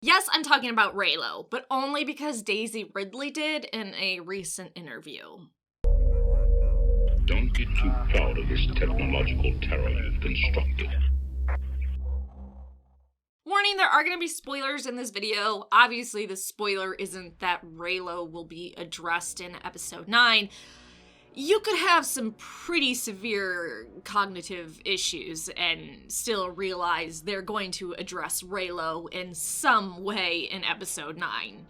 Yes, I'm talking about Reylo, but only because Daisy Ridley did in a recent interview. Don't get too proud of this technological terror you've constructed. Warning, there are going to be spoilers in this video. Obviously, the spoiler isn't that Reylo will be addressed in episode 9. You could have some pretty severe cognitive issues and still realize they're going to address Reylo in some way in episode 9.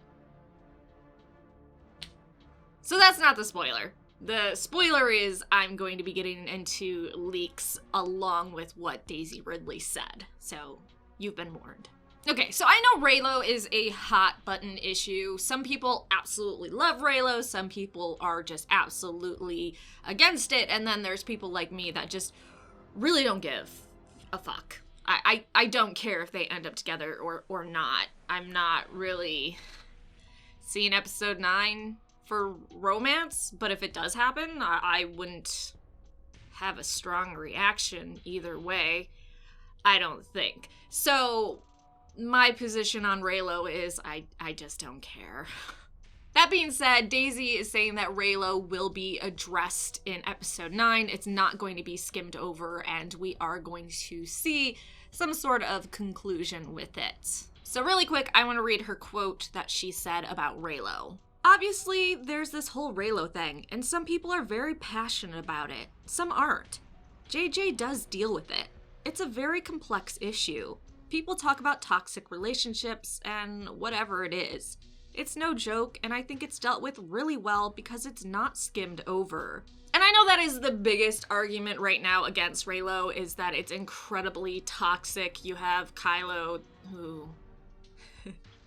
So that's not the spoiler. The spoiler is I'm going to be getting into leaks along with what Daisy Ridley said. So you've been warned. Okay, so I know Reylo is a hot button issue. Some people absolutely love Reylo, some people are just absolutely against it, and then there's people like me that just really don't give a fuck. I don't care if they end up together or not. I'm not really seeing episode 9 for romance, but if it does happen, I wouldn't have a strong reaction either way. I don't think. So, my position on Reylo is I just don't care. That being said, Daisy is saying that Reylo will be addressed in episode 9. It's not going to be skimmed over, and we are going to see some sort of conclusion with it. So really quick, I want to read her quote that she said about Reylo. Obviously, there's this whole Reylo thing, and some people are very passionate about it. Some aren't. JJ does deal with it. It's a very complex issue. People talk about toxic relationships and whatever it is. It's no joke, and I think it's dealt with really well because it's not skimmed over. And I know that is the biggest argument right now against Reylo, is that it's incredibly toxic. You have Kylo, who,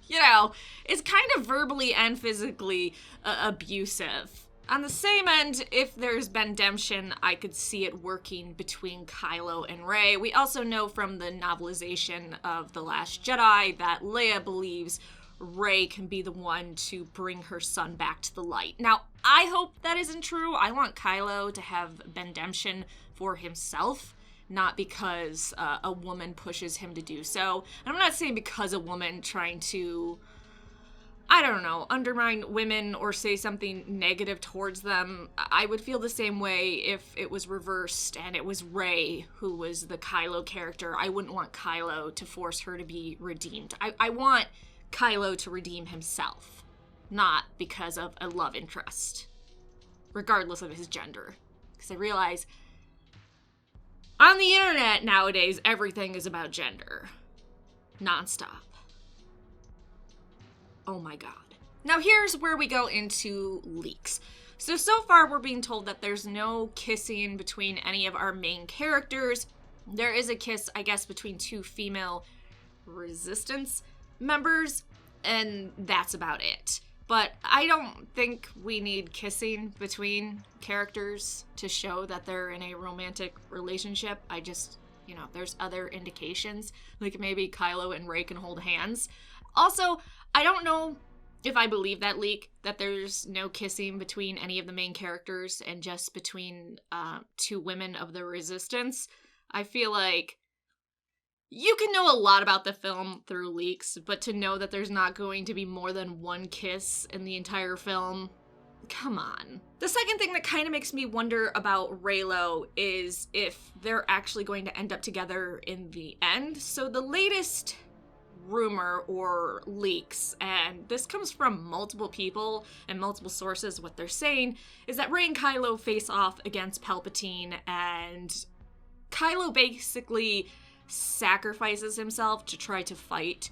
you know, is kind of verbally and physically abusive. On the same end, if there's Bendemption, I could see it working between Kylo and Rey. We also know from the novelization of The Last Jedi that Leia believes Rey can be the one to bring her son back to the light. Now, I hope that isn't true. I want Kylo to have Bendemption for himself, not because a woman pushes him to do so. And I'm not saying because a woman trying to, I don't know, undermine women or say something negative towards them. I would feel the same way if it was reversed and it was Rey who was the Kylo character. I wouldn't want Kylo to force her to be redeemed. I want Kylo to redeem himself, not because of a love interest, regardless of his gender. Because I realize on the internet nowadays, everything is about gender. Nonstop. Oh my god. Now here's where we go into leaks. So far we're being told that there's no kissing between any of our main characters. There is a kiss, I guess, between 2 female resistance members, and that's about it. But I don't think we need kissing between characters to show that they're in a romantic relationship. I just, you know, there's other indications, like maybe Kylo and Rey can hold hands. Also, I don't know if I believe that leak, that there's no kissing between any of the main characters and just between 2 women of the Resistance. I feel like you can know a lot about the film through leaks, but to know that there's not going to be more than 1 kiss in the entire film, come on. The second thing that kind of makes me wonder about Reylo is if they're actually going to end up together in the end. So the latest rumor or leaks, and this comes from multiple people and multiple sources, what they're saying is that Rey and Kylo face off against Palpatine, and Kylo basically sacrifices himself to try to fight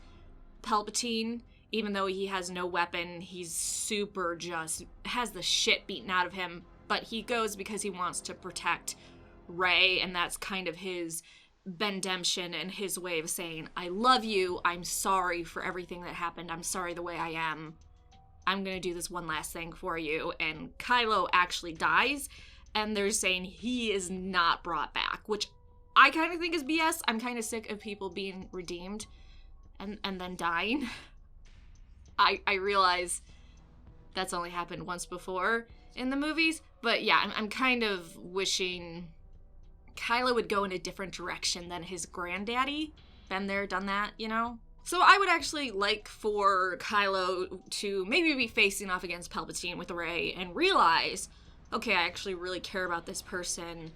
Palpatine, even though he has no weapon. He's super just has the shit beaten out of him, but he goes because he wants to protect Rey, and that's kind of his Bendemption and his way of saying, I love you, I'm sorry for everything that happened, I'm sorry the way I am, I'm gonna do this one last thing for you. And Kylo actually dies, and they're saying he is not brought back, which I kind of think is BS. I'm kind of sick of people being redeemed and then dying. I realize that's only happened once before in the movies, but yeah, I'm kind of wishing Kylo would go in a different direction than his granddaddy. Been there, done that, you know? So I would actually like for Kylo to maybe be facing off against Palpatine with Rey and realize, okay, I actually really care about this person.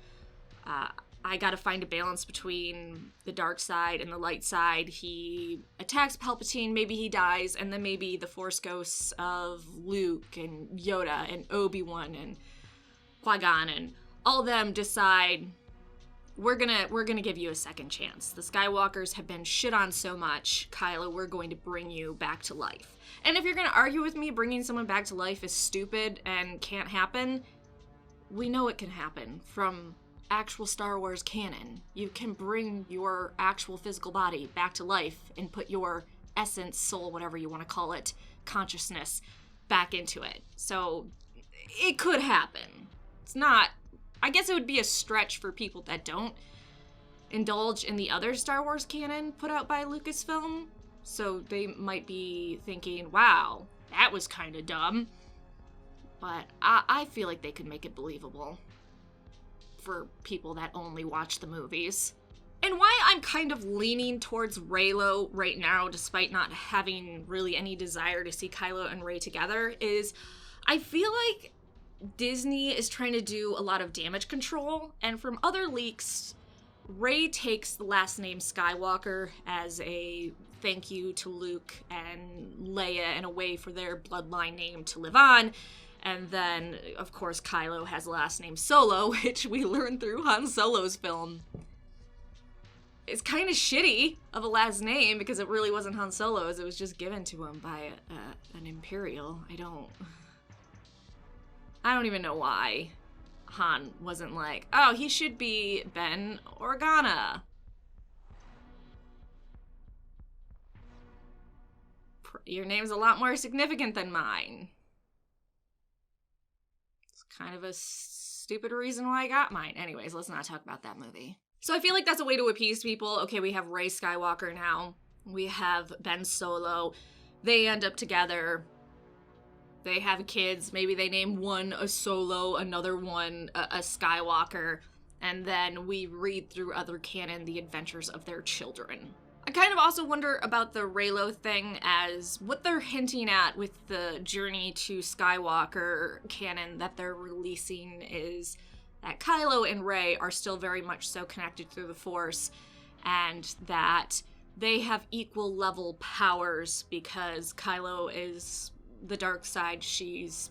I gotta find a balance between the dark side and the light side. He attacks Palpatine, maybe he dies, and then maybe the Force ghosts of Luke and Yoda and Obi-Wan and Qui-Gon and all them decide, we're gonna give you a second chance. The Skywalkers have been shit on so much. Kylo, we're going to bring you back to life. And if you're gonna argue with me bringing someone back to life is stupid and can't happen, we know it can happen from actual Star Wars canon. You can bring your actual physical body back to life and put your essence, soul, whatever you want to call it, consciousness, back into it. So it could happen. It's not, I guess it would be a stretch for people that don't indulge in the other Star Wars canon put out by Lucasfilm. So they might be thinking, wow, that was kind of dumb. But I feel like they could make it believable for people that only watch the movies. And why I'm kind of leaning towards Reylo right now, despite not having really any desire to see Kylo and Rey together, is I feel like Disney is trying to do a lot of damage control, and from other leaks, Rey takes the last name Skywalker as a thank you to Luke and Leia and a way for their bloodline name to live on. And then, of course, Kylo has the last name Solo, which we learned through Han Solo's film. It's kind of shitty of a last name because it really wasn't Han Solo's. It was just given to him by an Imperial. I don't even know why Han wasn't like, oh, he should be Ben Organa. Your name's a lot more significant than mine. Kind of a stupid reason why I got mine. Anyways, let's not talk about that movie. So I feel like that's a way to appease people. Okay, we have Rey Skywalker now. We have Ben Solo. They end up together. They have kids. Maybe they name one a Solo, another one a Skywalker. And then we read through other canon the adventures of their children. I kind of also wonder about the Reylo thing as what they're hinting at with the Journey to Skywalker canon that they're releasing is that Kylo and Rey are still very much so connected through the Force and that they have equal level powers because Kylo is the dark side, she's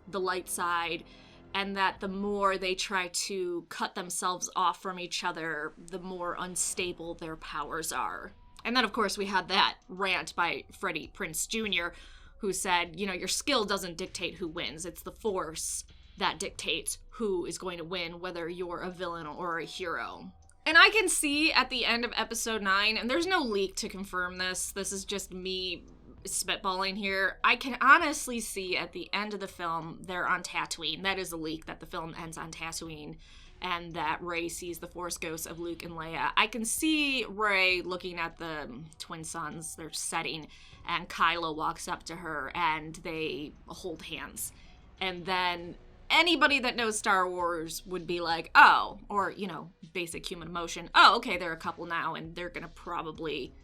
the light side, and that the more they try to cut themselves off from each other, the more unstable their powers are. And then, of course, we had that rant by Freddie Prinze Jr., who said, you know, your skill doesn't dictate who wins. It's the Force that dictates who is going to win, whether you're a villain or a hero. And I can see at the end of episode 9, and there's no leak to confirm this is just me spitballing here, I can honestly see at the end of the film they're on Tatooine. That is a leak that the film ends on Tatooine and that Rey sees the Force ghosts of Luke and Leia. I can see Rey looking at the twin suns, they're setting, and Kylo walks up to her and they hold hands. And then anybody that knows Star Wars would be like, oh, or, you know, basic human emotion, oh, okay, they're a couple now and they're gonna probably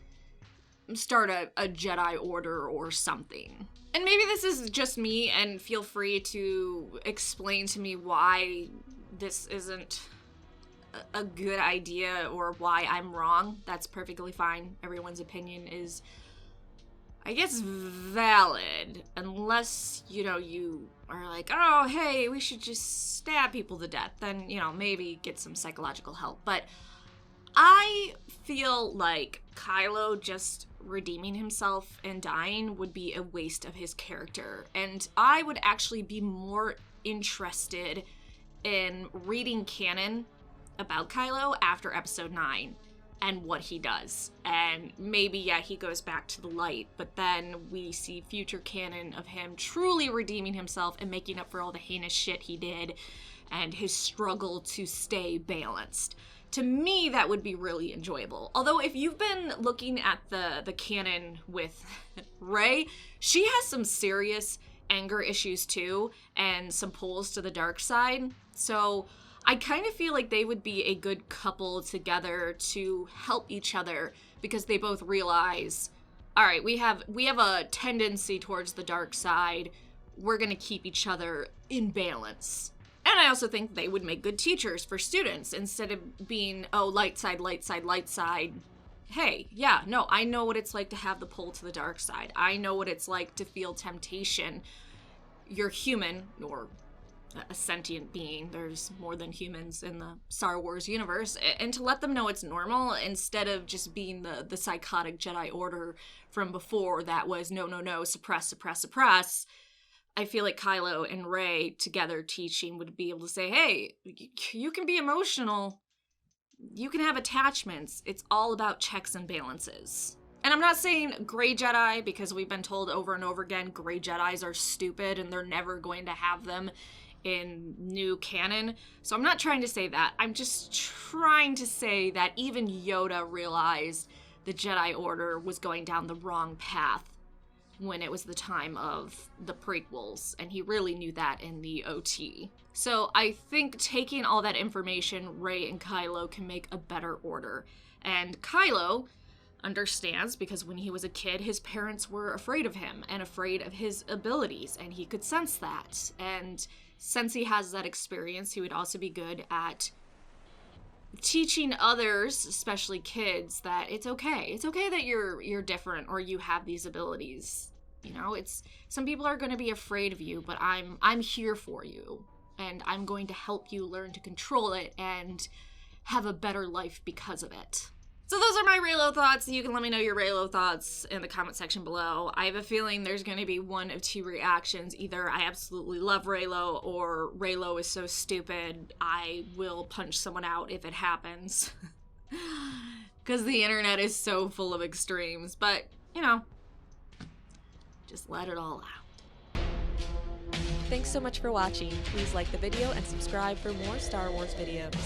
start a Jedi Order or something. And maybe this is just me, and feel free to explain to me why this isn't a good idea or why I'm wrong. That's perfectly fine. Everyone's opinion is, I guess, valid, unless, you know, you are like, oh, hey, we should just stab people to death. Then, you know, maybe get some psychological help. But I feel like Kylo just redeeming himself and dying would be a waste of his character. And I would actually be more interested in reading canon about Kylo after episode 9 and what he does. And maybe, yeah, he goes back to the light, but then we see future canon of him truly redeeming himself and making up for all the heinous shit he did and his struggle to stay balanced. To me, that would be really enjoyable. Although, if you've been looking at the canon with Rey, she has some serious anger issues too, and some pulls to the dark side. So I kind of feel like they would be a good couple together to help each other, because they both realize all right, we have a tendency towards the dark side. We're gonna keep each other in balance. And I also think they would make good teachers for students instead of being, oh, light side, light side, light side. Hey, yeah, no, I know what it's like to have the pull to the dark side. I know what it's like to feel temptation. You're human, or a sentient being. There's more than humans in the Star Wars universe. And to let them know it's normal instead of just being the psychotic Jedi Order from before that was no, no, no, suppress, suppress, suppress. I feel like Kylo and Rey together teaching would be able to say, hey, you can be emotional. You can have attachments. It's all about checks and balances. And I'm not saying gray Jedi, because we've been told over and over again, gray Jedis are stupid and they're never going to have them in new canon. So I'm not trying to say that. I'm just trying to say that even Yoda realized the Jedi Order was going down the wrong path when it was the time of the prequels, and he really knew that in the OT. So I think taking all that information, Rey and Kylo can make a better order. And Kylo understands because when he was a kid, his parents were afraid of him and afraid of his abilities, and he could sense that. And since he has that experience, he would also be good at teaching others, especially kids, that it's okay. It's okay that you're different or you have these abilities. You know, it's some people are going to be afraid of you, but I'm here for you, and I'm going to help you learn to control it and have a better life because of it. So those are my Reylo thoughts. You can let me know your Reylo thoughts in the comment section below. I have a feeling there's going to be one of two reactions. Either I absolutely love Reylo, or Reylo is so stupid I will punch someone out if it happens. Because the internet is so full of extremes. But, you know, just let it all out. Thanks so much for watching. Please like the video and subscribe for more Star Wars videos.